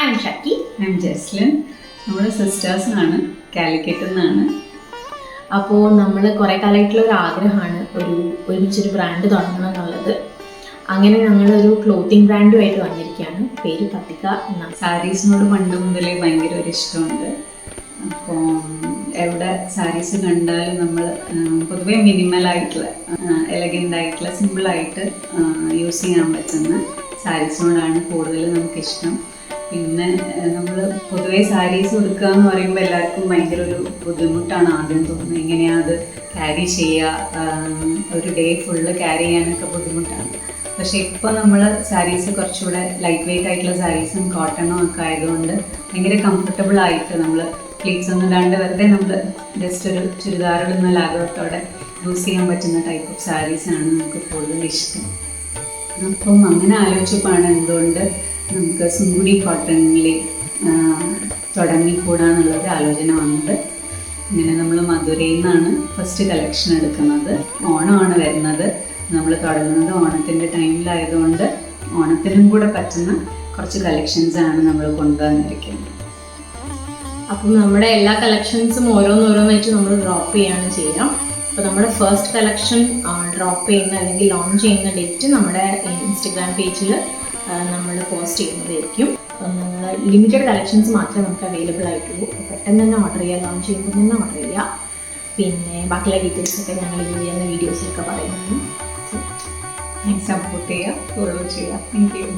I am Shakki. I am Jaslin. നമ്മുടെ സിസ്റ്റേഴ്സാണ്, കാലിക്കറ്റിൽ നിന്നാണ്. അപ്പോൾ നമ്മൾ കുറേ കാലമായിട്ടുള്ള ഒരു ആഗ്രഹമാണ് ഒരുമിച്ചൊരു ബ്രാൻഡ് തുടങ്ങണം എന്നുള്ളത്. അങ്ങനെ ഞങ്ങളൊരു ക്ലോത്തിങ് ബ്രാൻഡുമായിട്ട് വന്നിരിക്കുകയാണ്. പേര് പത്തിക എന്നാണ്. സാരീസിനോട് പണ്ട് മുതലേ ഭയങ്കര ഒരു ഇഷ്ടമുണ്ട്. അപ്പോൾ എവിടെ സാരീസ് കണ്ടാലും നമ്മൾ പൊതുവേ മിനിമലായിട്ടുള്ള എലഗൻ്റ് ആയിട്ടുള്ള സിമ്പിളായിട്ട് യൂസ് ചെയ്യാൻ പറ്റുന്ന സാരീസിനോടാണ് കൂടുതൽ നമുക്കിഷ്ടം. പിന്നെ നമ്മൾ പൊതുവേ സാരീസ് ഉടുക്കുക എന്ന് പറയുമ്പോൾ എല്ലാവർക്കും ഭയങ്കര ഒരു ബുദ്ധിമുട്ടാണ് ആദ്യം തോന്നുന്നത്. എങ്ങനെയാണ് അത് ക്യാരി ചെയ്യുക, ഒരു ഡേ ഫുള്ള് ക്യാരി ചെയ്യാനൊക്കെ ബുദ്ധിമുട്ടാണ്. പക്ഷേ ഇപ്പോൾ നമ്മൾ സാരീസ് കുറച്ചുകൂടെ ലൈറ്റ് വെയ്റ്റ് ആയിട്ടുള്ള സാരീസും കോട്ടണും ഒക്കെ ആയതുകൊണ്ട് ഭയങ്കര കംഫർട്ടബിൾ ആയിട്ട് നമ്മൾ പ്ലീറ്റ്സ് ഒന്നും ഇടാണ്ട് വെറുതെ നമ്മൾ ജസ്റ്റ് ഒരു ചുരിദാറിടുന്ന ലാഘവത്തോടെ യൂസ് ചെയ്യാൻ പറ്റുന്ന ടൈപ്പ് ഓഫ് സാരീസാണ് നമുക്ക് കൂടുതൽ ഇഷ്ടം. അപ്പം അങ്ങനെ ആലോചിച്ചപ്പോഴാണ് എന്തുകൊണ്ട് നമുക്ക് സുങ്കുടി കോട്ടണിൽ തുടങ്ങിക്കൂടാന്നുള്ളൊരു ആലോചന വന്നത്. ഇങ്ങനെ നമ്മൾ മധുരയിൽ നിന്നാണ് ഫസ്റ്റ് കളക്ഷൻ എടുക്കുന്നത്. ഓണമാണ് വരുന്നത്. നമ്മൾ തുടങ്ങുന്നത് ഓണത്തിൻ്റെ ടൈമിലായതുകൊണ്ട് ഓണത്തിനും കൂടെ പറ്റുന്ന കുറച്ച് കളക്ഷൻസാണ് നമ്മൾ കൊണ്ടുവന്നിരിക്കുന്നത്. അപ്പം നമ്മുടെ എല്ലാ കളക്ഷൻസും ഓരോന്നോരോന്നായിട്ട് നമ്മൾ ഡ്രോപ്പ് ചെയ്യാണ് ചെയ്യുക. അപ്പോൾ നമ്മുടെ ഫസ്റ്റ് കളക്ഷൻ ഡ്രോപ്പ് ചെയ്യുന്ന അല്ലെങ്കിൽ ലോഞ്ച് ചെയ്യുന്ന ഡേറ്റ് നമ്മുടെ ഇൻസ്റ്റഗ്രാം പേജിൽ നമ്മൾ പോസ്റ്റ് ചെയ്യുന്നതായിരിക്കും. അപ്പം നമ്മൾ ലിമിറ്റഡ് കളക്ഷൻസ് മാത്രമേ നമുക്ക് അവൈലബിൾ ആയിട്ടുള്ളൂ. പെട്ടെന്ന് തന്നെ ഓർഡർ ചെയ്യുക, ലോഞ്ച് ചെയ്യുമ്പോൾ തന്നെ ഓർഡർ ചെയ്യുക. പിന്നെ ബാക്കിയുള്ള ഡീറ്റെയിൽസൊക്കെ ഞങ്ങൾ യൂസ് ചെയ്യുന്ന വീഡിയോസിലൊക്കെ പറയുന്നതാണ്. സപ്പോർട്ട് ചെയ്യുക, ഫോളോ ചെയ്യുക. Thank you.